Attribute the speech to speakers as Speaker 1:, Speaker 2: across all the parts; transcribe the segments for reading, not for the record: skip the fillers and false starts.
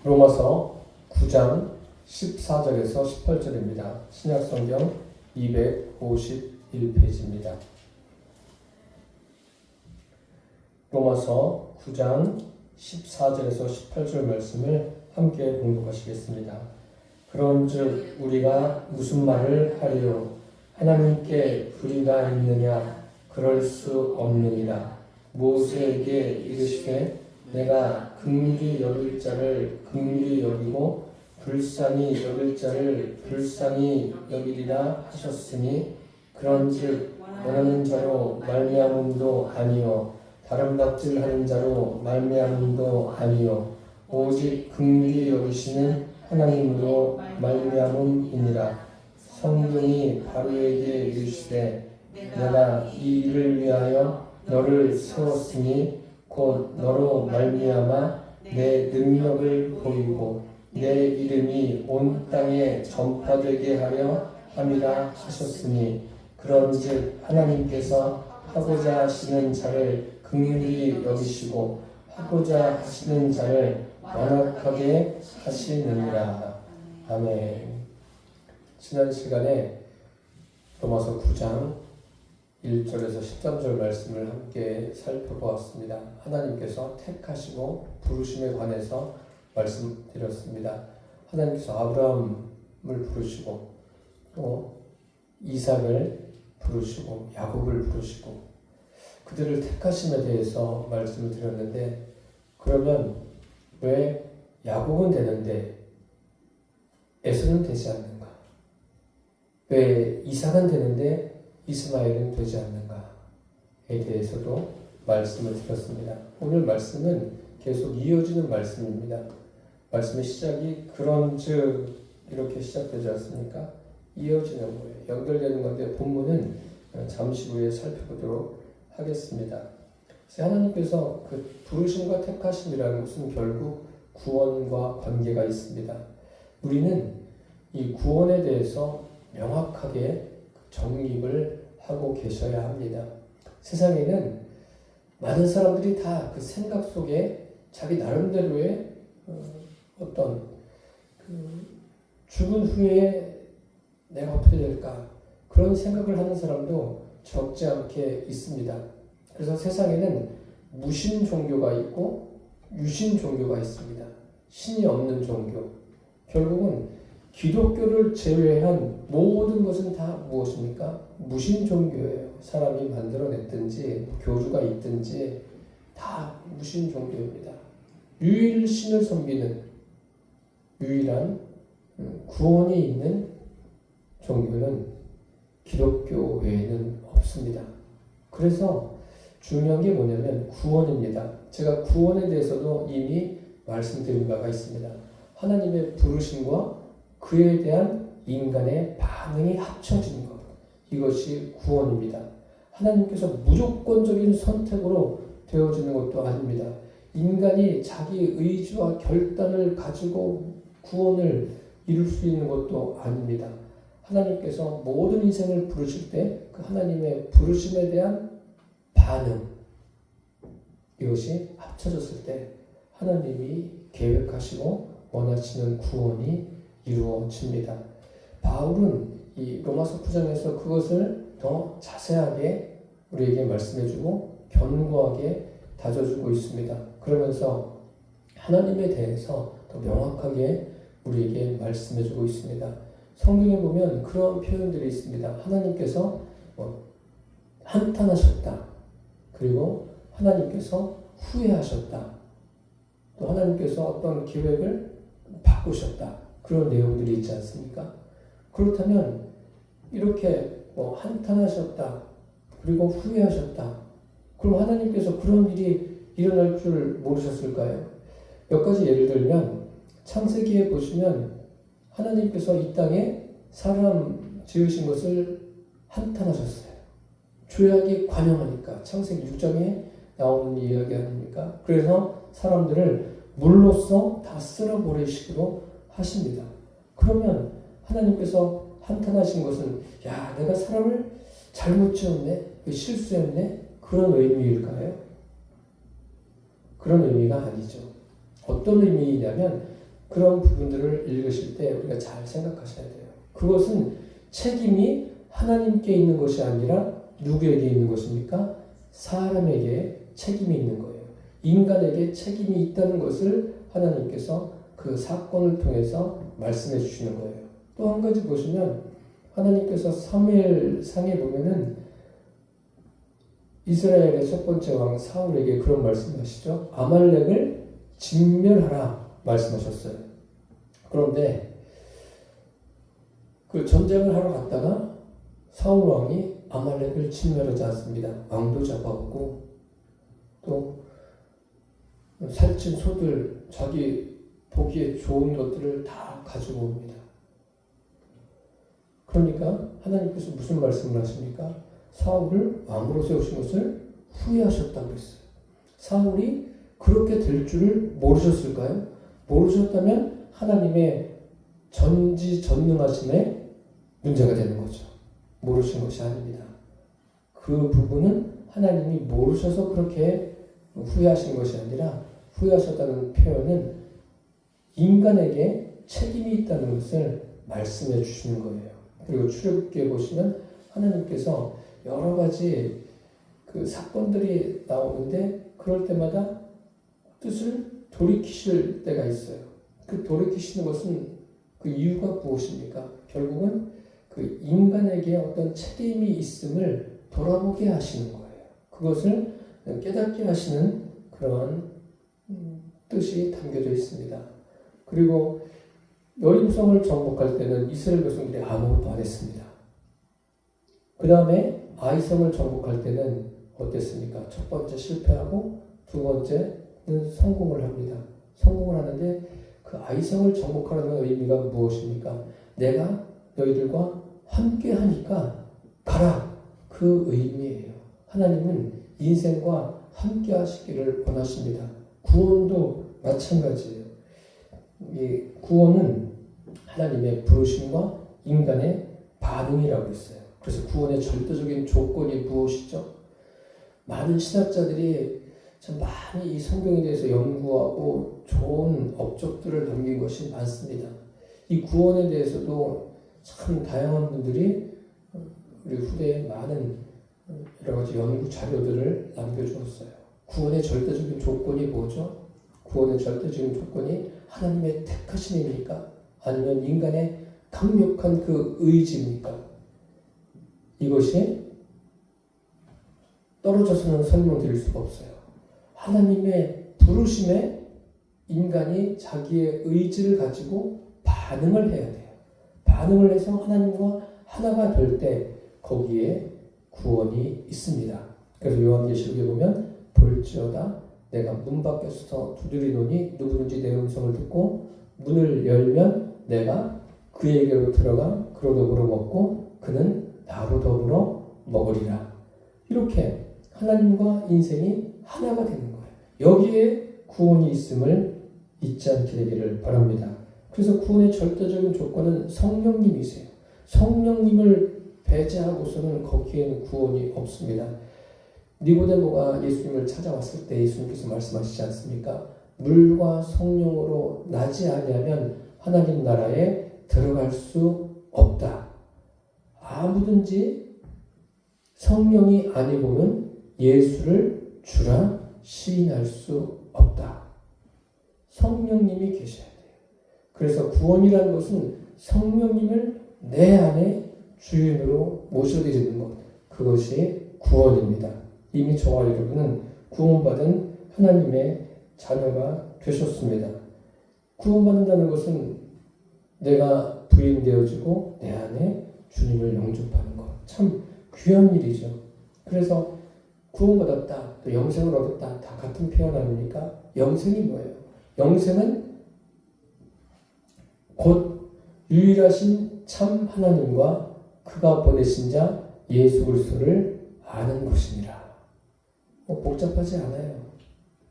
Speaker 1: 로마서 9장 14절에서 18절입니다. 신약성경 251페이지입니다. 로마서 9장 14절에서 18절 말씀을 함께 공독하시겠습니다. 그런즉 우리가 무슨 말을 하리요? 하나님께 불의가 있느냐? 그럴 수 없느니라. 모세에게 이르시되 내가 긍휼히 여길 자를 긍휼히 여기고 불쌍히 여길 자를 불쌍히 여기리라 하셨으니 그런즉 원하는 자로 말미암음도 아니요 다른 받질하는 자로 말미암음도 아니요 오직 긍휼히 여기시는 하나님으로 말미암음이니라. 성경이 바로에게 이르시되 내가 이 일을 위하여 너를 세웠으니 곧 너로 말미암아 내 능력을 보이고 내 이름이 온 땅에 전파되게 하려 함이라 하셨으니 그런즉 하나님께서 하고자 하시는 자를 긍휼히 여기시고 하고자 하시는 자를 완악하게 하시느니라. 아멘. 지난 시간에 로마서 9장 1절에서 13절 말씀을 함께 살펴보았습니다. 하나님께서 택하시고 부르심에 관해서 말씀드렸습니다. 하나님께서 아브라함을 부르시고 또 이삭을 부르시고 야곱을 부르시고 그들을 택하심에 대해서 말씀을 드렸는데, 그러면 왜 야곱은 되는데 에서는 되지 않는가? 왜 이삭은 되는데 이스마엘은 되지 않는가에 대해서도 말씀을 드렸습니다. 오늘 말씀은 계속 이어지는 말씀입니다. 말씀의 시작이 그런즉 이렇게 시작되지 않습니까? 이어지는 거예요. 연결되는 건데 본문은 잠시 후에 살펴보도록 하겠습니다. 하나님께서 그 부르심과 택하심이라는 것은 결국 구원과 관계가 있습니다. 우리는 이 구원에 대해서 명확하게 정립을 하고 계셔야 합니다. 세상에는 많은 사람들이 다 그 생각 속에 자기 나름대로의 어떤 죽은 후에 내가 어떻게 될까 그런 생각을 하는 사람도 적지 않게 있습니다. 그래서 세상에는 무신 종교가 있고 유신 종교가 있습니다. 신이 없는 종교. 결국은 기독교를 제외한 모든 것은 다 무엇입니까? 무신 종교예요. 사람이 만들어냈든지 교주가 있든지 다 무신 종교입니다. 유일신을 섬기는 유일한 구원이 있는 종교는 기독교 외에는 없습니다. 그래서 중요한 게 뭐냐면 구원입니다. 제가 구원에 대해서도 이미 말씀드린 바가 있습니다. 하나님의 부르심과 그에 대한 인간의 반응이 합쳐진 것. 이것이 구원입니다. 하나님께서 무조건적인 선택으로 되어지는 것도 아닙니다. 인간이 자기 의지와 결단을 가지고 구원을 이룰 수 있는 것도 아닙니다. 하나님께서 모든 인생을 부르실 때 그 하나님의 부르심에 대한 반응, 이것이 합쳐졌을 때 하나님이 계획하시고 원하시는 구원이 이루어집니다. 바울은 이 로마서 9장에서 그것을 더 자세하게 우리에게 말씀해주고 견고하게 다져주고 있습니다. 그러면서 하나님에 대해서 더 명확하게 우리에게 말씀해주고 있습니다. 성경에 보면 그런 표현들이 있습니다. 하나님께서 한탄하셨다. 그리고 하나님께서 후회하셨다. 또 하나님께서 어떤 계획을 바꾸셨다. 그런 내용들이 있지 않습니까? 그렇다면 이렇게 한탄하셨다. 그리고 후회하셨다. 그럼 하나님께서 그런 일이 일어날 줄 모르셨을까요? 몇 가지 예를 들면 창세기에 보시면 하나님께서 이 땅에 사람 지으신 것을 한탄하셨어요. 죄악이 관영하니까 창세기 6장에 나오는 이야기 아닙니까? 그래서 사람들을 물로써 다 쓸어버리시기로 하십니다. 그러면 하나님께서 한탄하신 것은 야, 내가 사람을 잘못 지었네, 실수했네, 그런 의미일까요? 그런 의미가 아니죠. 어떤 의미이냐면 그런 부분들을 읽으실 때 우리가 잘 생각하셔야 돼요. 그것은 책임이 하나님께 있는 것이 아니라 누구에게 있는 것입니까? 사람에게 책임이 있는 거예요. 인간에게 책임이 있다는 것을 하나님께서 그 사건을 통해서 말씀해 주시는 거예요. 또 한 가지 보시면 하나님께서 사무엘상에 보면은 이스라엘의 첫 번째 왕 사울에게 그런 말씀하시죠. 아말렉을 진멸하라 말씀하셨어요. 그런데 그 전쟁을 하러 갔다가 사울 왕이 아말렉을 진멸하지 않습니다. 왕도 잡아오고 또 살찐 소들 자기 보기에 좋은 것들을 다 가지고 옵니다. 그러니까 하나님께서 무슨 말씀을 하십니까? 사울을 왕으로 세우신 것을 후회하셨다고 했어요. 사울이 그렇게 될 줄을 모르셨을까요? 모르셨다면 하나님의 전지전능하심에 문제가 되는 거죠. 모르신 것이 아닙니다. 그 부분은 하나님이 모르셔서 그렇게 후회하신 것이 아니라 후회하셨다는 표현은 인간에게 책임이 있다는 것을 말씀해 주시는 거예요. 그리고 출애굽기에 보시면 하나님께서 여러 가지 그 사건들이 나오는데 그럴 때마다 뜻을 돌이키실 때가 있어요. 그 돌이키시는 것은 그 이유가 무엇입니까? 결국은 그 인간에게 어떤 책임이 있음을 돌아보게 하시는 거예요. 그것을 깨닫게 하시는 그런 뜻이 담겨져 있습니다. 그리고 여리고성을 정복할 때는 이스라엘 백성들이 아무것도 안 했습니다. 그 다음에 아이성을 정복할 때는 어땠습니까? 첫 번째 실패하고 두 번째는 성공을 합니다. 성공을 하는데 그 아이성을 정복하는 의미가 무엇입니까? 내가 너희들과 함께 하니까 가라. 그 의미예요. 하나님은 인생과 함께 하시기를 원하십니다. 구원도 마찬가지예요. 이 구원은 하나님의 부르심과 인간의 반응이라고 했어요. 그래서 구원의 절대적인 조건이 무엇이죠? 많은 신학자들이 참 많이 이 성경에 대해서 연구하고 좋은 업적들을 남긴 것이 많습니다. 이 구원에 대해서도 참 다양한 분들이 우리 후대에 많은 여러 가지 연구 자료들을 남겨주었어요. 구원의 절대적인 조건이 뭐죠? 구원의 절대적인 조건이 하나님의 택하심입니까? 아니면 인간의 강력한 그 의지입니까? 이것이 떨어져서는 설명드릴 수가 없어요. 하나님의 부르심에 인간이 자기의 의지를 가지고 반응을 해야 돼요. 반응을 해서 하나님과 하나가 될 때 거기에 구원이 있습니다. 그래서 요한계시록에 보면 볼지어다 내가 문 밖에서 두드리노니 누구든지 내 음성을 듣고 문을 열면 내가 그에게로 들어가 그로 더불어 먹고 그는 나로 더불어 먹으리라. 이렇게 하나님과 인생이 하나가 되는 거예요. 여기에 구원이 있음을 잊지 않게 되기를 바랍니다. 그래서 구원의 절대적인 조건은 성령님이세요. 성령님을 배제하고서는 거기에는 구원이 없습니다. 니고데모가 예수님을 찾아왔을 때 예수님께서 말씀하시지 않습니까? 물과 성령으로 나지 아니하면 하나님 나라에 들어갈 수 없다. 아무든지 성령이 아니고는 예수를 주라 시인할 수 없다. 성령님이 계셔야 돼요. 그래서 구원이라는 것은 성령님을 내 안에 주인으로 모셔드리는 것. 그것이 구원입니다. 이미 저와 여러분은 구원받은 하나님의 자녀가 되셨습니다. 구원받는다는 것은 내가 부인되어지고 내 안에 주님을 영접하는 것. 참 귀한 일이죠. 그래서 구원받았다, 또 영생을 얻었다, 다 같은 표현 아닙니까? 영생이 뭐예요? 영생은 곧 유일하신 참 하나님과 그가 보내신 자 예수 그리스도를 아는 것이니라. 복잡하지 않아요.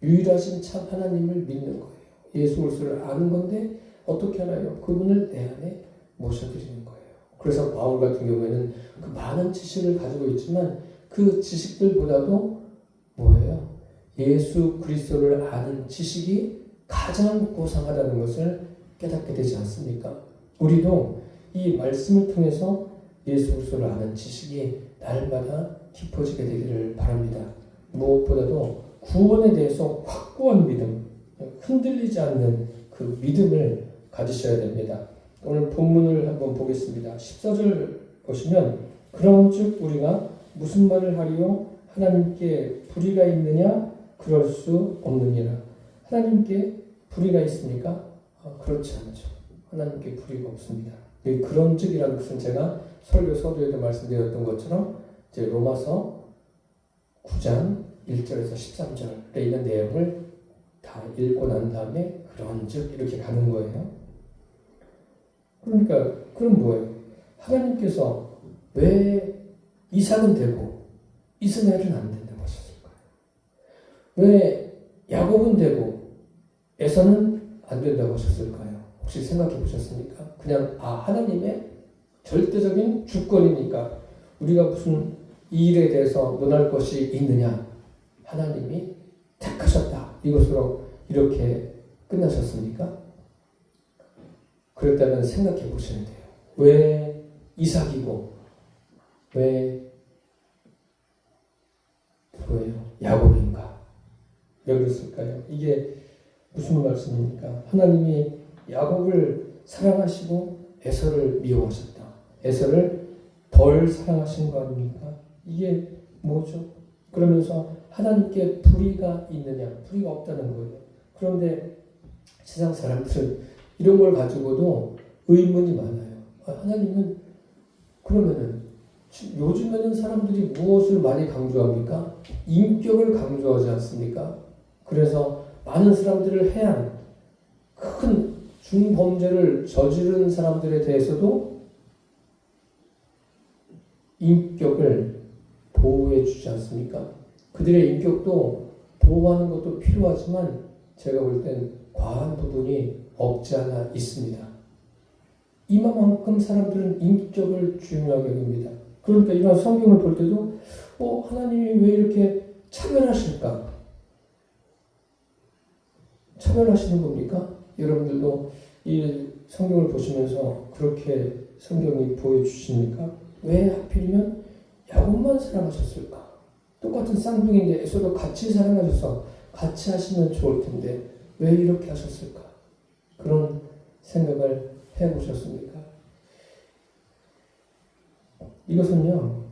Speaker 1: 유일하신 참 하나님을 믿는 거예요. 예수 그리스도를 아는 건데 어떻게 알아요? 그분을 내 안에 모셔드리는 거예요. 그래서 바울 같은 경우에는 그 많은 지식을 가지고 있지만 그 지식들보다도 뭐예요? 예수 그리스도를 아는 지식이 가장 고상하다는 것을 깨닫게 되지 않습니까? 우리도 이 말씀을 통해서 예수 그리스도를 아는 지식이 날마다 깊어지게 되기를 바랍니다. 무엇보다도 구원에 대해서 확고한 믿음, 흔들리지 않는 그 믿음을 가지셔야 됩니다. 오늘 본문을 한번 보겠습니다. 14절 보시면 그런즉 우리가 무슨 말을 하리요? 하나님께 불의가 있느냐? 그럴 수 없느니라. 하나님께 불의가 있습니까? 그렇지 않죠. 하나님께 불의가 없습니다. 그런즉이라는 것은 제가 설교 서두에도 말씀드렸던 것처럼 이제 로마서 9장 1절에서 13절에 있는 내용을 다 읽고 난 다음에 그런즉 이렇게 가는 거예요. 그러니까 그럼 뭐예요? 하나님께서 왜 이삭은 되고 이스마엘은 안 된다고 하셨을까요? 왜 야곱은 되고 에서는 안 된다고 하셨을까요? 혹시 생각해 보셨습니까? 그냥 하나님의 절대적인 주권이니까 우리가 무슨 이 일에 대해서 논할 것이 있느냐? 하나님이 택하셨다. 이것으로 이렇게 끝나셨습니까? 그렇다면 생각해 보셔야 돼요. 왜 이삭이고 왜 누구예요? 야곱인가? 왜 그랬을까요? 이게 무슨 말씀입니까? 하나님이 야곱을 사랑하시고 에서를 미워하셨다. 에서를 덜 사랑하신 거 아닙니까? 이게 뭐죠? 그러면서 하나님께 불의가 있느냐? 불의가 없다는 거예요. 그런데 세상 사람들은 이런 걸 가지고도 의문이 많아요. 하나님은 그러면은 요즘에는 사람들이 무엇을 많이 강조합니까? 인격을 강조하지 않습니까? 그래서 많은 사람들을 해한 큰 중범죄를 저지른 사람들에 대해서도 인격을 보호해 주지 않습니까? 그들의 인격도 보호하는 것도 필요하지만 제가 볼 땐 과한 부분이 없지 않아 있습니다. 이만큼 사람들은 인격을 중요하게 봅니다. 그러니까 이런 성경을 볼 때도 하나님이 왜 이렇게 차별하실까? 차별하시는 겁니까? 여러분들도 이 성경을 보시면서 그렇게 성경이 보여주십니까? 왜 하필이면 야곱만 사랑하셨을까? 똑같은 쌍둥이인데 에서도 같이 사랑하셔서 같이 하시면 좋을 텐데 왜 이렇게 하셨을까? 그런 생각을 해보셨습니까? 이것은요,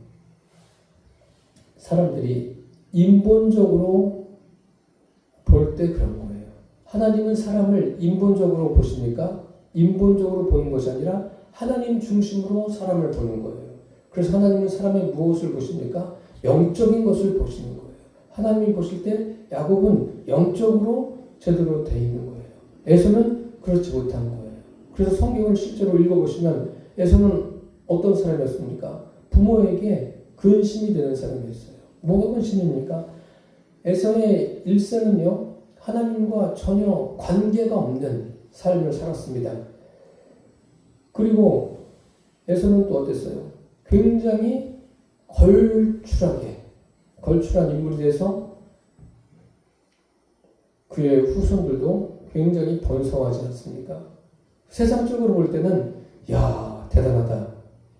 Speaker 1: 사람들이 인본적으로 볼 때 그런 거예요. 하나님은 사람을 인본적으로 보십니까? 인본적으로 보는 것이 아니라 하나님 중심으로 사람을 보는 거예요. 그래서 하나님은 사람의 무엇을 보십니까? 영적인 것을 보시는 거예요. 하나님이 보실 때 야곱은 영적으로 제대로 돼 있는 거예요. 에서는 그렇지 못한 거예요. 그래서 성경을 실제로 읽어보시면 에서는 어떤 사람이었습니까? 부모에게 근심이 되는 사람이었어요. 뭐가 근심입니까? 에서의 일생은요, 하나님과 전혀 관계가 없는 삶을 살았습니다. 그리고 에서는 또 어땠어요? 굉장히 걸출한 인물이 돼서 그의 후손들도 굉장히 번성하지 않습니까? 세상적으로 볼 때는 대단하다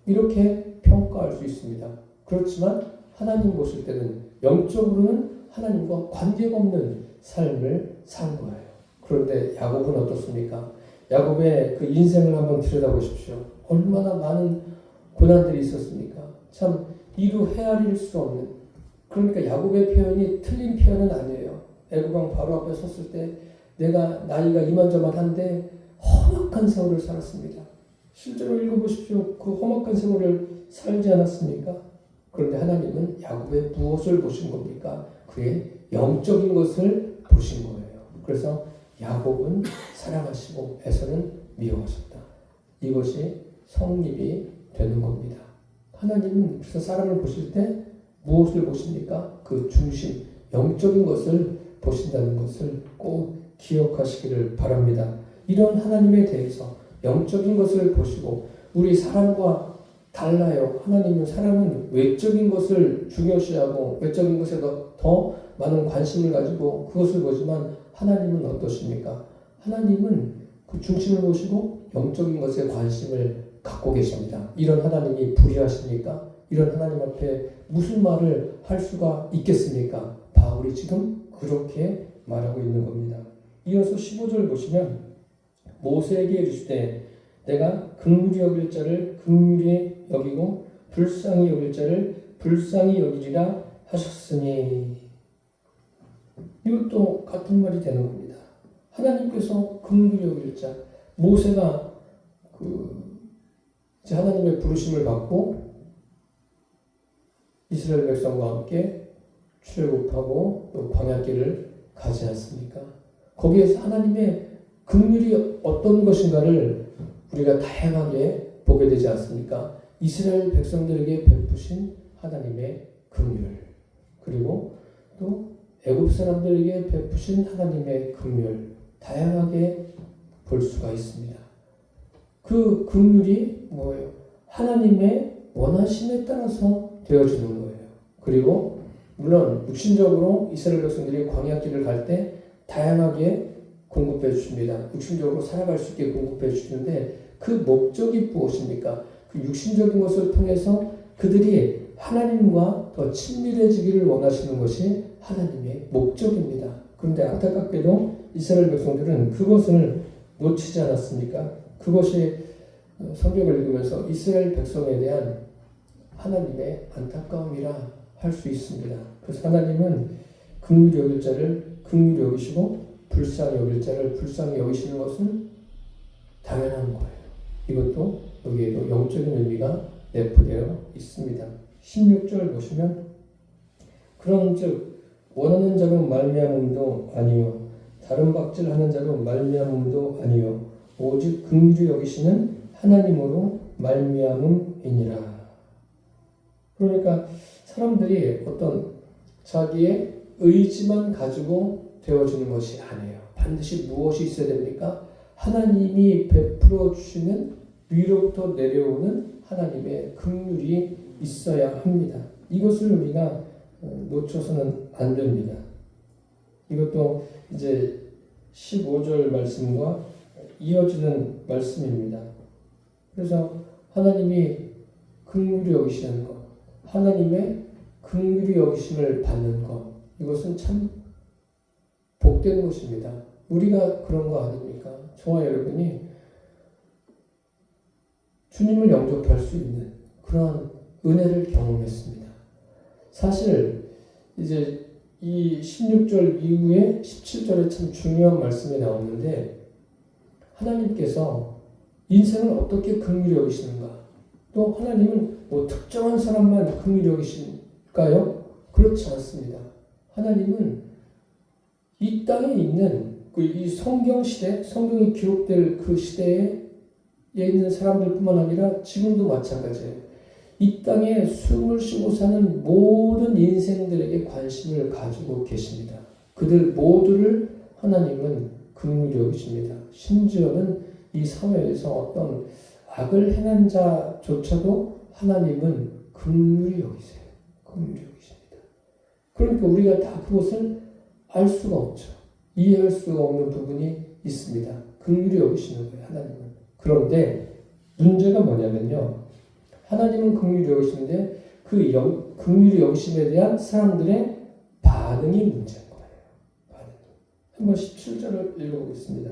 Speaker 1: 이렇게 평가할 수 있습니다. 그렇지만 하나님 보실 때는 영적으로는 하나님과 관계가 없는 삶을 산 거예요. 그런데 야곱은 어떻습니까? 야곱의 그 인생을 한번 들여다보십시오. 얼마나 많은 고난들이 있었습니까? 참 이루 헤아릴 수 없는, 그러니까 야곱의 표현이 틀린 표현은 아니에요. 애굽왕 바로 앞에 섰을 때 내가 나이가 이만저만한데 험악한 세월을 살았습니다. 실제로 읽어보십시오. 그 험악한 세월을 살지 않았습니까? 그런데 하나님은 야곱의 무엇을 보신 겁니까? 그의 영적인 것을 보신 거예요. 그래서 야곱은 사랑하시고 에서는 미워하셨다. 이것이 성립이 되는 겁니다. 하나님은 그래서 사람을 보실 때 무엇을 보십니까? 그 중심, 영적인 것을 보신다는 것을 꼭 기억하시기를 바랍니다. 이런 하나님에 대해서 영적인 것을 보시고, 우리 사람과 달라요. 사람은 외적인 것을 중요시하고 외적인 것에 더 많은 관심을 가지고 그것을 보지만 하나님은 어떠십니까? 하나님은 그 중심을 보시고 영적인 것에 관심을 갖고 계십니다. 이런 하나님이 불의하십니까? 이런 하나님 앞에 무슨 말을 할 수가 있겠습니까? 바울이 지금 그렇게 말하고 있는 겁니다. 이어서 15절 보시면 모세에게 이르시되 내가 긍휼히 여길 자를 긍휼히 여기고 불쌍히 여길 자를 불쌍히 여기리라 하셨으니, 이것도 같은 말이 되는 겁니다. 하나님께서 긍휼히 여길 자, 모세가 이제 하나님의 부르심을 받고 이스라엘 백성과 함께 출애굽하고 또 광야길을 가지 않습니까? 거기에서 하나님의 긍휼이 어떤 것인가를 우리가 다양하게 보게 되지 않습니까? 이스라엘 백성들에게 베푸신 하나님의 긍휼, 그리고 또 애굽 사람들에게 베푸신 하나님의 긍휼, 다양하게 볼 수가 있습니다. 그 긍휼이 뭐예요? 하나님의 원하심에 따라서 되어지는 거예요. 그리고 물론 육신적으로 이스라엘 백성들이 광야길을 갈 때 다양하게 공급해 주십니다. 육신적으로 살아갈 수 있게 공급해 주시는데 그 목적이 무엇입니까? 그 육신적인 것을 통해서 그들이 하나님과 더 친밀해지기를 원하시는 것이 하나님의 목적입니다. 그런데 안타깝게도 이스라엘 백성들은 그것을 놓치지 않았습니까? 그것이 성경을 읽으면서 이스라엘 백성에 대한 하나님의 안타까움이라 할 수 있습니다. 그래서 하나님은 긍휼히 여길 자를 긍휼히 여기시고 불쌍히 여길 자를 불쌍히 여기시는 것은 당연한 거예요. 이것도 여기에도 영적인 의미가 내포되어 있습니다. 16절 보시면 그런즉 원하는 자로 말미암음도 아니요 다른 박질하는 자로 말미암음도 아니요 오직 긍휼히 여기시는 하나님으로 말미암음이니라. 그러니까 사람들이 어떤 자기의 의지만 가지고 되어지는 것이 아니에요. 반드시 무엇이 있어야 됩니까? 하나님이 베풀어 주시는 위로부터 내려오는 하나님의 긍휼이 있어야 합니다. 이것을 우리가 놓쳐서는 안 됩니다. 이것도 이제 15절 말씀과 이어지는 말씀입니다. 그래서 하나님이 긍휼히 여기시는 것, 하나님의 긍휼히 여기심을 받는 것, 이것은 참 복된 것입니다. 우리가 그런 거 아닙니까? 저와 여러분이 주님을 영접할 수 있는 그러한 은혜를 경험했습니다. 사실 이제 이 16절 이후에 17절에 참 중요한 말씀이 나오는데 하나님께서 인생을 어떻게 긍휼히 여기시는가? 또 하나님은 뭐 특정한 사람만 긍휼히 여기실까요? 그렇지 않습니다. 하나님은 이 땅에 있는 이 성경 시대, 성경이 기록될 그 시대에 있는 사람들뿐만 아니라 지금도 마찬가지예요. 이 땅에 숨을 쉬고 사는 모든 인생들에게 관심을 가지고 계십니다. 그들 모두를 하나님은 긍휼히 여기십니다. 심지어는 이 사회에서 어떤 악을 행한 자조차도 하나님은 긍휼히 여기세요. 긍휼히 여기십니다. 그러니까 우리가 다 그것을 알 수가 없죠. 이해할 수가 없는 부분이 있습니다. 긍휼히 여기시는 거예요, 하나님은. 그런데 문제가 뭐냐면요. 하나님은 긍휼히 여기시는데 그 긍휼히 여기심에 대한 사람들의 반응이 문제인 거예요. 반응이. 한번 17절을 읽어보겠습니다.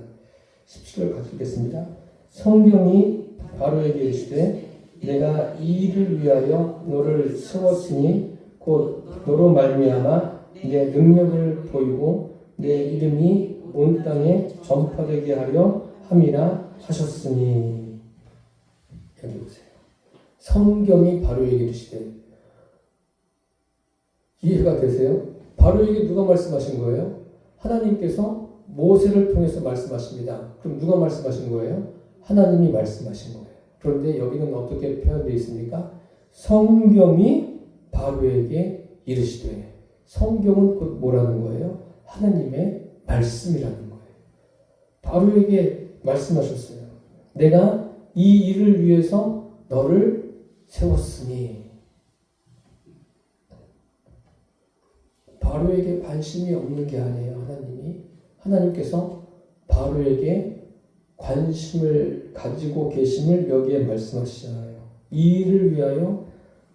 Speaker 1: 17절 같이 읽겠습니다. 성경이 바로에게 이르시되 내가 이 일을 위하여 너를 세웠으니 곧 너로 말미암아 내 능력을 보이고 내 이름이 온 땅에 전파되게 하려 함이라 하셨으니. 여기 보세요. 성경이 바로에게 이르시되, 이해가 되세요? 바로에게 누가 말씀하신 거예요? 하나님께서 모세를 통해서 말씀하십니다. 그럼 누가 말씀하신 거예요? 하나님이 말씀하신 거예요. 그런데 여기는 어떻게 표현되어 있습니까? 성경이 바로에게 이르시되, 성경은 곧 뭐라는 거예요? 하나님의 말씀이라는 거예요. 바로에게 말씀하셨어요. 내가 이 일을 위해서 너를 세웠으니. 바로에게 관심이 없는 게 아니에요. 하나님께서 바로에게 관심을 가지고 계심을 여기에 말씀하시잖아요. 이 일을 위하여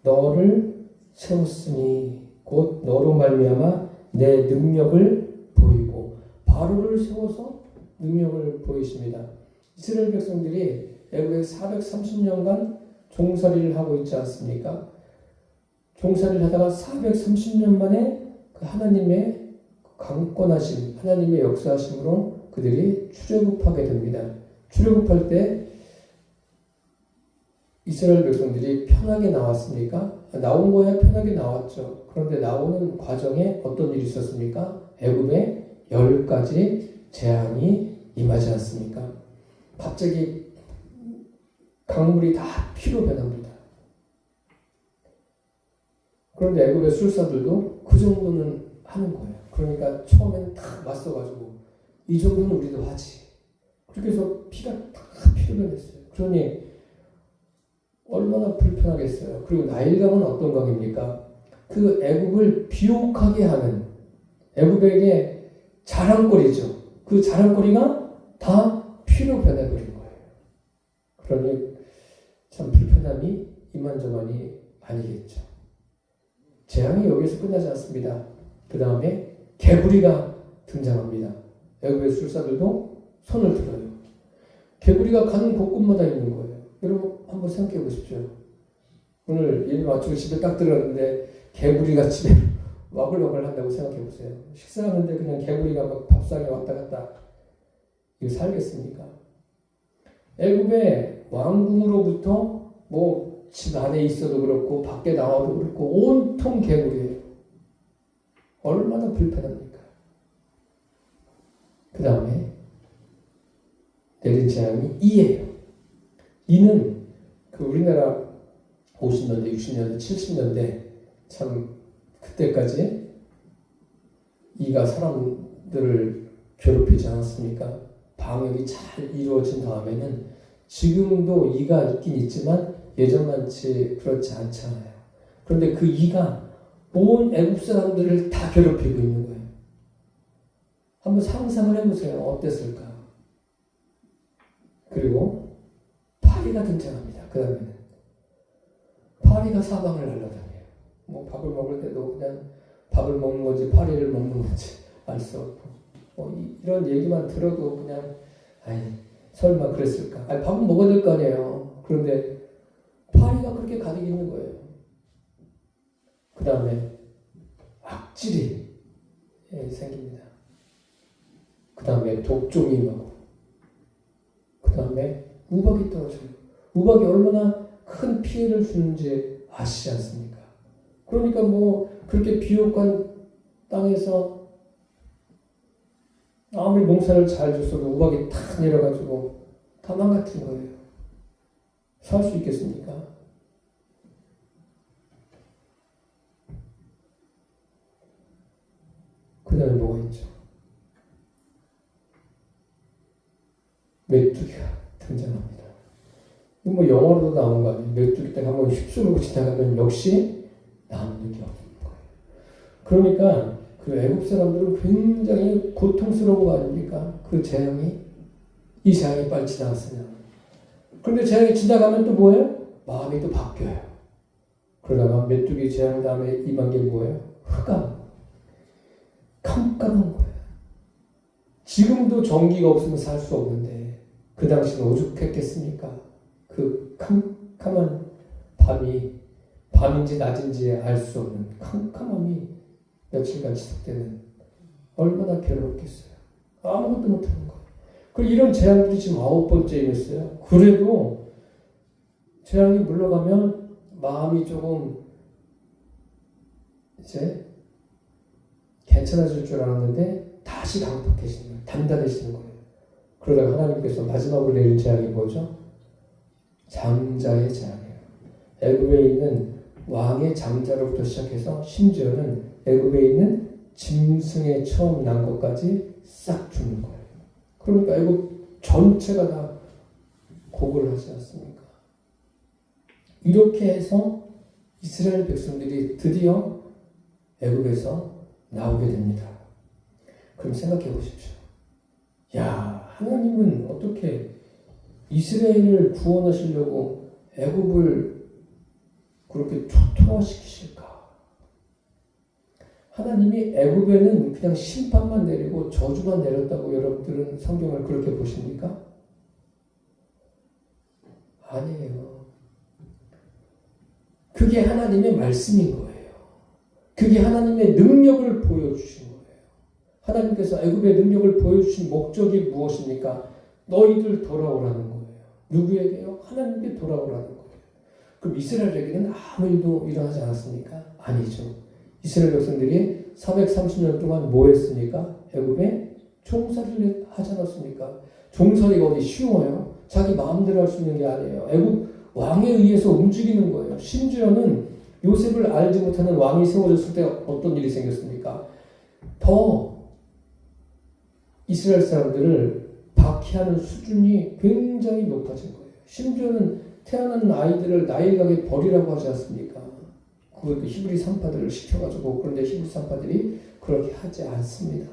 Speaker 1: 너를 세웠으니 곧 너로 말미암아 내 능력을 보이고 바로를 세워서 능력을 보이십니다. 이스라엘 백성들이 애굽에 430년간 종살이를 하고 있지 않습니까? 종살이를 하다가 430년 만에 그 하나님의 강권하심, 하나님의 역사하심으로 그들이 출애굽하게 됩니다. 출애굽할 때 이스라엘 백성들이 편하게 나왔습니까? 나온 거야 편하게 나왔죠. 그런데 나오는 과정에 어떤 일이 있었습니까? 애굽에 10가지 재앙이 임하지 않습니까? 갑자기 강물이 다 피로 변합니다. 그런데 애굽의 술사들도 그 정도는 하는 거예요. 그러니까 처음엔 다 맞서가지고 이 정도는 우리도 하지. 그렇게 해서 피가 다 피로 변했어요. 그러니 얼마나 불편하겠어요. 그리고 나일강은 어떤 강입니까? 그 애굽을 비옥하게 하는 애굽에게 자랑거리죠. 그 자랑거리가 다 피로 변해버린 거예요. 그러니 참 불편함이 이만저만이 아니겠죠. 재앙이 여기서 끝나지 않습니다. 그 다음에 개구리가 등장합니다. 애굽의 술사들도 손을 들어요. 개구리가 가는 곳곳마다 있는 거예요. 여러분 한번 생각해 보십시오. 오늘 예배 마치고 집에 딱 들어갔는데 개구리가 집에 와글와글 한다고 생각해 보세요. 식사하는데 그냥 개구리가 막 밥상에 왔다 갔다. 이거 살겠습니까? 애굽의 왕궁으로부터 뭐 집 안에 있어도 그렇고 밖에 나와도 그렇고 온통 개구리예요. 얼마나 불편합니까? 그 다음에 내린 재앙이 이예요. 이는 그 우리나라 50년대, 60년대, 70년대 참 그때까지 이가 사람들을 괴롭히지 않았습니까? 방역이 잘 이루어진 다음에는 지금도 이가 있긴 있지만 예전만치 그렇지 않잖아요. 그런데 그 이가 온 애국 사람들을 다 괴롭히고 있는 거예요. 한번 상상을 해보세요. 어땠을까? 그리고 파리가 등장합니다. 그 다음에는 파리가 사방을 날아다녀요. 뭐 밥을 먹을 때도 그냥 밥을 먹는 건지 파리를 먹는 건지 알 수 없고 이런 얘기만 들어도 그냥 설마 그랬을까? 밥은 먹어야 될 거 아니에요. 그런데 파리가 그렇게 가득 있는 거예요. 그 다음에 악질이 생깁니다. 그 다음에 독종이 임하고 그 다음에 우박이 떨어져요. 우박이 얼마나 큰 피해를 주는지 아시지 않습니까? 그러니까 뭐 그렇게 비옥한 땅에서 아무리 농사를 잘 줬어도 우박이 탁 내려가지고 다 망가뜨린 거예요. 살 수 있겠습니까? 그 다음에 뭐가 있죠? 메뚜기가 등장합니다. 이거 뭐 영어로도 나온 거 아니에요? 메뚜기 딱 한번 휩쓸고 지나가면 역시 남는 게 없는 거예요. 그러니까 그 애국 사람들은 굉장히 고통스러운 거 아닙니까? 그 재앙이, 이 재앙이 빨리 지나갔으면. 그런데 재앙이 지나가면 또 뭐예요? 마음이 또 바뀌어요. 그러다가 메뚜기 재앙 다음에 임한 게 뭐예요? 흑암. 깜깜한 거예요. 지금도 전기가 없으면 살 수 없는데 그 당시는 오죽했겠습니까? 그 캄캄한 밤이 밤인지 낮인지 알 수 없는 캄캄함이 며칠간 지속되는 얼마나 괴롭겠어요. 아무것도 못하는 거예요. 그리고 이런 재앙들이 지금 9번째 임했어요. 그래도 재앙이 물러가면 마음이 조금 이제 괜찮아질 줄 알았는데 다시 강팍해지는 거예요. 단단해지는 거예요. 그러다가 하나님께서 마지막으로 내린 재앙이 뭐죠? 장자의 재앙이에요. 애굽에 있는 왕의 장자로부터 시작해서 심지어는 애굽에 있는 짐승에 처음 난 것까지 싹 죽는 거예요. 그러니까 애굽 전체가 다 고골을 하지 않습니까? 이렇게 해서 이스라엘 백성들이 드디어 애굽에서 나오게 됩니다. 그럼 생각해 보십시오. 야, 하나님은 어떻게 이스라엘을 구원하시려고 애굽을 그렇게 초토화시키실까? 하나님이 애굽에는 그냥 심판만 내리고 저주만 내렸다고 여러분들은 성경을 그렇게 보십니까? 아니에요. 그게 하나님의 말씀인 거예요. 그게 하나님의 능력을 보여주신 거예요. 하나님께서 애굽의 능력을 보여주신 목적이 무엇입니까? 너희들 돌아오라는 거예요. 누구에게요? 하나님께 돌아오라는 거예요. 그럼 이스라엘에게는 아무 일도 일어나지 않았습니까? 아니죠. 이스라엘 백성들이 430년 동안 뭐 했습니까? 애굽에 종살이를 하지 않았습니까? 종살이가 어디 쉬워요? 자기 마음대로 할 수 있는 게 아니에요. 애굽 왕에 의해서 움직이는 거예요. 심지어는 요셉을 알지 못하는 왕이 세워졌을 때 어떤 일이 생겼습니까? 더 이스라엘 사람들을 박해하는 수준이 굉장히 높아진 거예요. 심지어는 태어난 아이들을 나일강에 버리라고 하지 않습니까? 그것도 히브리 산파들을 시켜가지고, 그런데 히브리 산파들이 그렇게 하지 않습니다.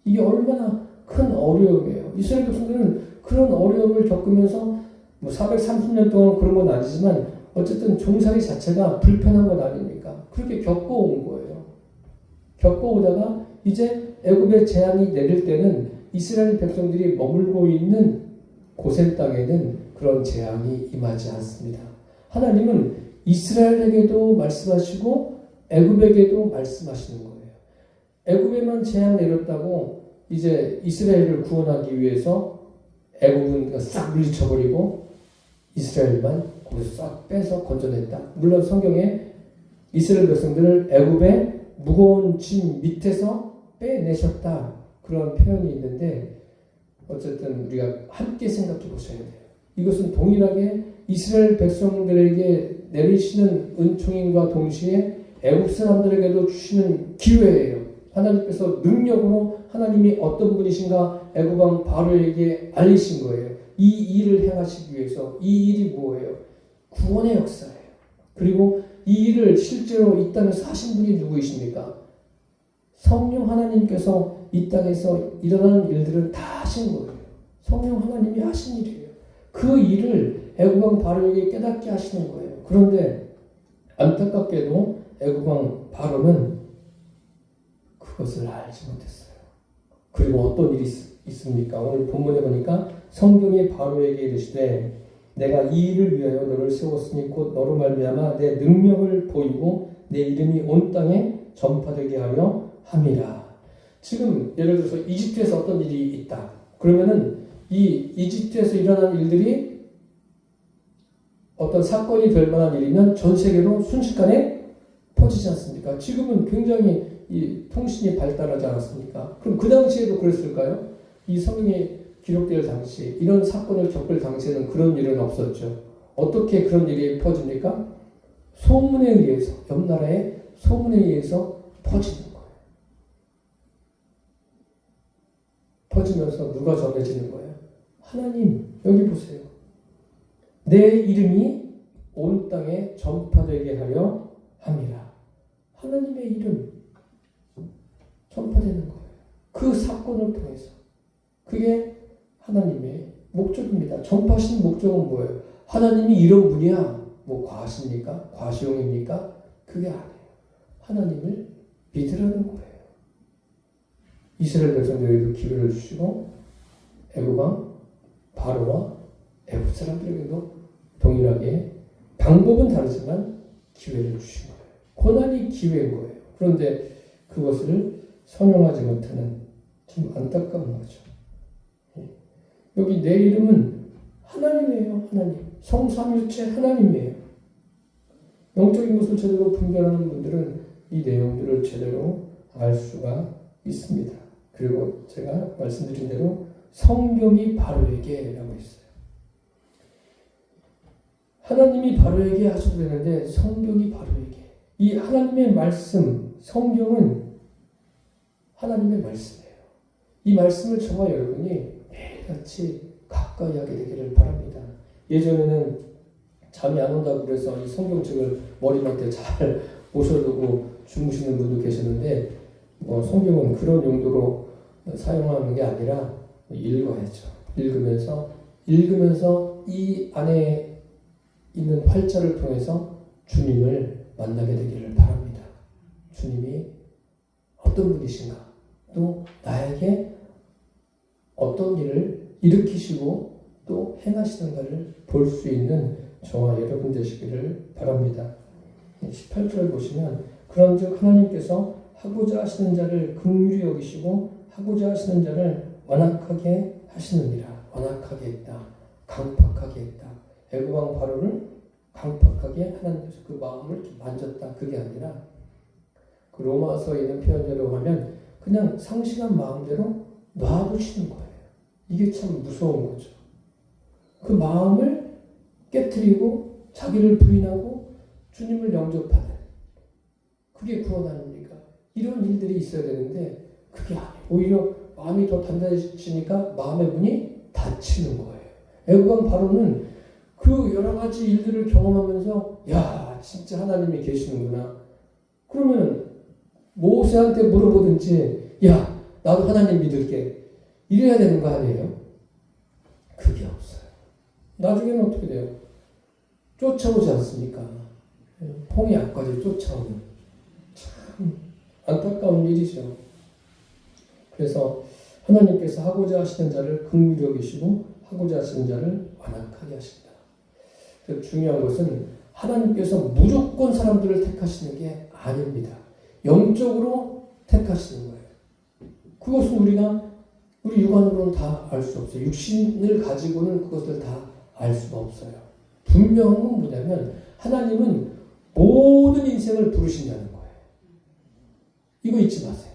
Speaker 1: 이게 얼마나 큰 어려움이에요. 이스라엘 백성들은 그런 어려움을 겪으면서 430년 동안 그런 건 아니지만 어쨌든 종살이 자체가 불편한 건 아닙니까? 그렇게 겪어온 거예요. 겪어오다가 이제 애굽의 재앙이 내릴 때는 이스라엘 백성들이 머물고 있는 고센 땅에는 그런 재앙이 임하지 않습니다. 하나님은 이스라엘에게도 말씀하시고 애굽에게도 말씀하시는 거예요. 애굽에만 재앙 내렸다고 이제 이스라엘을 구원하기 위해서 애굽은 싹 물리쳐버리고 이스라엘만 거기서 싹 빼서 건져냈다. 물론 성경에 이스라엘 백성들을 애굽의 무거운 짐 밑에서 빼내셨다. 그런 표현이 있는데 어쨌든 우리가 함께 생각해 보셔야 돼요. 이것은 동일하게 이스라엘 백성들에게 내리시는 은총인과 동시에 애굽 사람들에게도 주시는 기회예요. 하나님께서 능력으로 하나님이 어떤 분이신가 애굽 왕 바로에게 알리신 거예요. 이 일을 행하시기 위해서. 이 일이 뭐예요? 구원의 역사예요. 그리고 이 일을 실제로 이 땅에서 하신 분이 누구이십니까? 성령 하나님께서 이 땅에서 일어나는 일들을 다 하신 거예요. 성령 하나님이 하신 일이에요. 그 일을 애굽 왕 바로에게 깨닫게 하시는 거예요. 그런데 안타깝게도 애굽 왕 바로는 그것을 알지 못했어요. 그리고 어떤 일이 있습니까? 오늘 본문에 보니까 성경이 바로에게 이르시되 내가 이 일을 위하여 너를 세웠으니 곧 너로 말미암아 내 능력을 보이고 내 이름이 온 땅에 전파되게 하려 함이라. 지금 예를 들어서 이집트에서 어떤 일이 있다. 그러면은 이 이집트에서 일어난 일들이 어떤 사건이 될 만한 일이면 전 세계로 순식간에 퍼지지 않습니까? 지금은 굉장히 이 통신이 발달하지 않았습니까? 그럼 그 당시에도 그랬을까요? 이 성경이 기록될 당시, 이런 사건을 겪을 당시에는 그런 일은 없었죠. 어떻게 그런 일이 퍼집니까? 소문에 의해서, 옆 나라의 소문에 의해서 퍼지는 거예요. 퍼지면서 누가 전해지는 거예요? 하나님, 여기 보세요. 내 이름이 온 땅에 전파되게 하려 함이라. 하나님의 이름 전파되는 거예요. 그 사건을 통해서. 그게 하나님의 목적입니다. 전파하신 목적은 뭐예요? 하나님이 이런 분이야. 뭐 과시입니까? 과시용입니까? 그게 아니에요. 하나님을 믿으라는 거예요. 이스라엘 백성들에게도 기회를 주시고 애굽 왕 바로와 애굽 사람들에게도 동일하게 방법은 다르지만 기회를 주신 거예요. 고난이 기회인 거예요. 그런데 그것을 선용하지 못하는 참 안타까운 거죠. 여기 내 이름은 하나님이에요. 하나님. 성삼일체 하나님이에요. 영적인 것을 제대로 분별하는 분들은 이 내용들을 제대로 알 수가 있습니다. 그리고 제가 말씀드린 대로 성경이 바로에게 라고 했어요. 하나님이 바로에게 하셔도 되는데 성경이 바로에게. 이 하나님의 말씀, 성경은 하나님의 말씀이에요. 이 말씀을 저와 여러분이 매일같이 가까이 하게 되기를 바랍니다. 예전에는 잠이 안 온다고 그래서 이 성경책을 머리맡에 잘 모셔두고 주무시는 분도 계셨는데 성경은 그런 용도로 사용하는 게 아니라 읽어야죠. 읽으면서 읽으면서 이 안에 있는 활자를 통해서 주님을 만나게 되기를 바랍니다. 주님이 어떤 분이신가, 또 나에게 어떤 일을 일으키시고 또 행하시는가를 볼 수 있는 저와 여러분 되시기를 바랍니다. 18절 보시면 그런즉 하나님께서 하고자 하시는 자를 긍휼히 여기시고 하고자 하시는 자를 완악하게 하시느니라. 완악하게 했다. 강팍하게 했다. 애굽왕 바로를 강팍하게 하나님께서 그 마음을 이렇게 만졌다. 그게 아니라 그 로마서에 있는 표현대로 하면 그냥 상실한 마음대로 놔두시는 거예요. 이게 참 무서운 거죠. 그 마음을 깨트리고 자기를 부인하고 주님을 영접하는, 그게 구원 아닙니까? 이런 일들이 있어야 되는데 그게 아니에요. 오히려 마음이 더 단단해지니까 마음의 문이 닫히는 거예요. 애굽왕 바로는 그 여러 가지 일들을 경험하면서 야, 진짜 하나님이 계시는구나. 그러면 모세한테 물어보든지 야, 나도 하나님 믿을게. 이래야 되는 거 아니에요? 그게 없어요. 나중에는 어떻게 돼요? 쫓아오지 않습니까? 홍해 앞까지 쫓아오는, 참 안타까운 일이죠. 그래서 하나님께서 하고자 하시는 자를 긍휼히 여기시고 하고자 하시는 자를 완악하게 하신다. 그래서 중요한 것은 하나님께서 무조건 사람들을 택하시는 게 아닙니다. 영적으로 택하시는 거예요. 그것은 우리가 우리 육안으로는 다 알 수 없어요. 육신을 가지고는 그것을 다 알 수가 없어요. 분명한 건 뭐냐면 하나님은 모든 인생을 부르신다는 거예요. 이거 잊지 마세요.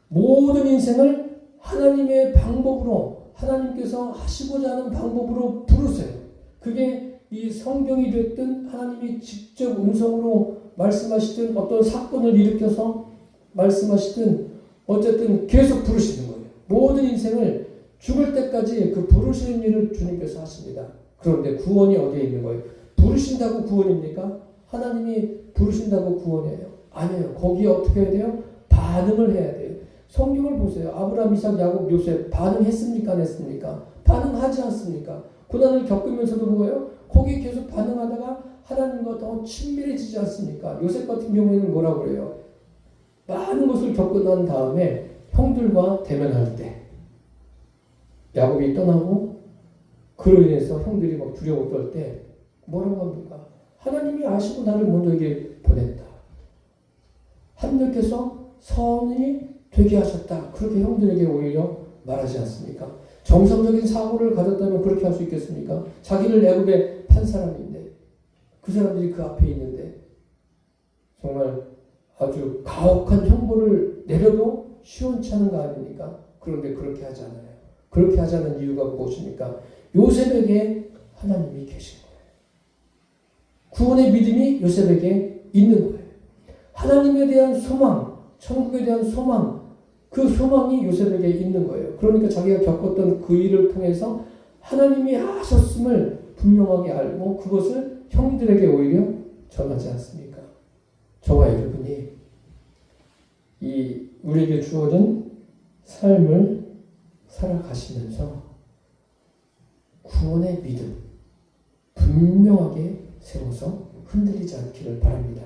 Speaker 1: 모든 인생을 하나님의 방법으로, 하나님께서 하시고자 하는 방법으로 부르세요. 그게 이 성경이 됐든 하나님이 직접 음성으로 말씀하시든 어떤 사건을 일으켜서 말씀하시든 어쨌든 계속 부르시는 거예요. 모든 인생을 죽을 때까지 그 부르시는 일을 주님께서 하십니다. 그런데 구원이 어디에 있는 거예요? 부르신다고 구원입니까? 하나님이 부르신다고 구원이에요? 아니에요. 거기에 어떻게 해야 돼요? 반응을 해야 돼요. 성경을 보세요. 아브라함, 이삭, 야곱, 요셉 반응했습니까? 안 했습니까? 반응하지 않습니까? 고난을 겪으면서도 뭐예요? 거기에 계속 반응하다가 하나님과 더 친밀해지지 않습니까? 요셉 같은 경우에는 뭐라고 그래요? 많은 것을 겪고 난 다음에 형들과 대면할 때 야곱이 떠나고 그로 인해서 형들이 막 두려워 떨 때 뭐라고 합니까? 하나님이 아시고 나를 먼저에게 보냈다. 하나님께서 선이 되게 하셨다. 그렇게 형들에게 오히려 말하지 않습니까? 정상적인 사고를 가졌다면 그렇게 할 수 있겠습니까? 자기를 애굽에 판 사람인데 그 사람들이 그 앞에 있는데 정말 아주 가혹한 형벌을 내려도 시원치 않은 거 아닙니까? 그런데 그렇게 하지 않아요. 그렇게 하지 않은 이유가 무엇입니까? 요셉에게 하나님이 계신 거예요. 구원의 믿음이 요셉에게 있는 거예요. 하나님에 대한 소망, 천국에 대한 소망, 그 소망이 요셉에게 있는 거예요. 그러니까 자기가 겪었던 그 일을 통해서 하나님이 하셨음을 분명하게 알고 그것을 형들에게 오히려 전하지 않습니까? 저와 여러분이 이 우리에게 주어진 삶을 살아가시면서 구원의 믿음 분명하게 세워서 흔들리지 않기를 바랍니다.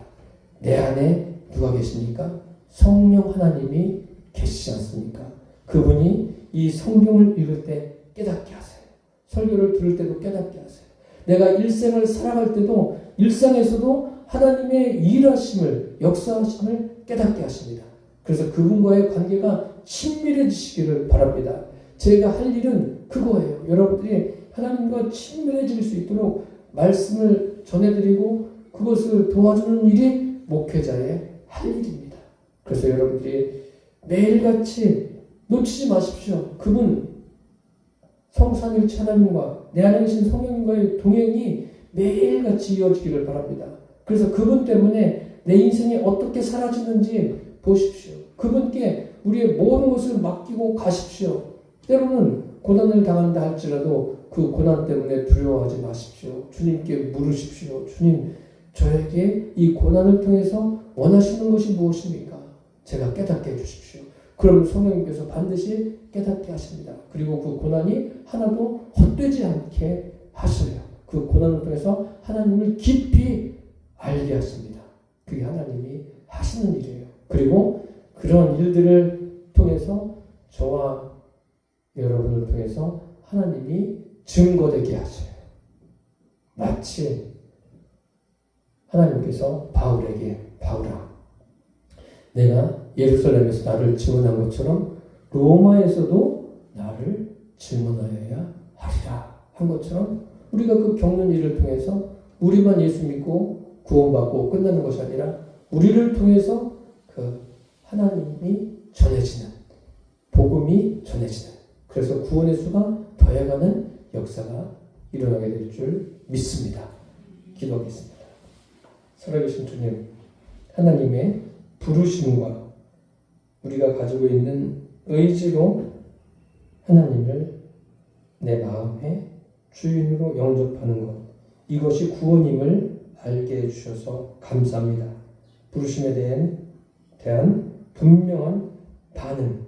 Speaker 1: 내 안에 누가 계십니까? 성령 하나님이 계시지 않습니까? 그분이 이 성경을 읽을 때 깨닫게 하세요. 설교를 들을 때도 깨닫게 하세요. 내가 일생을 살아갈 때도 일상에서도 하나님의 일하심을, 역사하심을 깨닫게 하십니다. 그래서 그분과의 관계가 친밀해지시기를 바랍니다. 제가 할 일은 그거예요. 여러분들이 하나님과 친밀해질 수 있도록 말씀을 전해드리고 그것을 도와주는 일이 목회자의 할 일입니다. 그래서 여러분들이 매일같이 놓치지 마십시오. 그분 성삼일체 하나님과 내 안에 계신 성령님과의 동행이 매일같이 이어지기를 바랍니다. 그래서 그분 때문에 내 인생이 어떻게 사라지는지 보십시오. 그분께 우리의 모든 것을 맡기고 가십시오. 때로는 고난을 당한다 할지라도 그 고난 때문에 두려워하지 마십시오. 주님께 물으십시오. 주님, 저에게 이 고난을 통해서 원하시는 것이 무엇입니까? 제가 깨닫게 해주십시오. 그럼 성령님께서 반드시 깨닫게 하십니다. 그리고 그 고난이 하나도 헛되지 않게 하셔요. 그 고난을 통해서 하나님을 깊이 알게 하십니다. 그게 하나님이 하시는 일이에요. 그리고 그런 일들을 통해서 저와 여러분을 통해서 하나님이 증거되게 하셔요. 마치 하나님께서 바울에게 바울아, 내가 예루살렘에서 나를 증언한 것처럼 로마에서도 나를 증언하여야 하리라 한 것처럼 우리가 그 겪는 일을 통해서 우리만 예수 믿고 구원받고 끝나는 것이 아니라 우리를 통해서 그 하나님이 전해지는 복음이 전해지는 그래서 구원의 수가 더해가는 역사가 일어나게 될 줄 믿습니다. 기도하겠습니다. 살아계신 주님, 하나님의 부르심과 우리가 가지고 있는 의지로 하나님을 내 마음의 주인으로 영접하는 것, 이것이 구원임을 알게 해주셔서 감사합니다. 부르심에 대한 분명한 반응,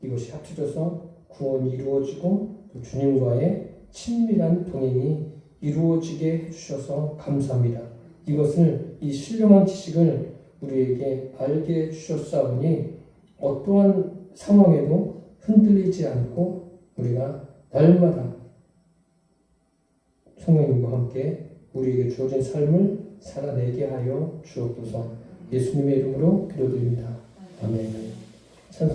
Speaker 1: 이것이 합쳐져서 구원이 이루어지고 또 주님과의 친밀한 동행이 이루어지게 해주셔서 감사합니다. 이것을 이 신령한 지식을 우리에게 알게 해주셨사오니 어떠한 상황에도 흔들리지 않고 우리가 날마다 성령님과 함께 우리에게 주어진 삶을 살아내게 하여 주옵소서. 예수님의 이름으로 기도드립니다. 아멘. 찬송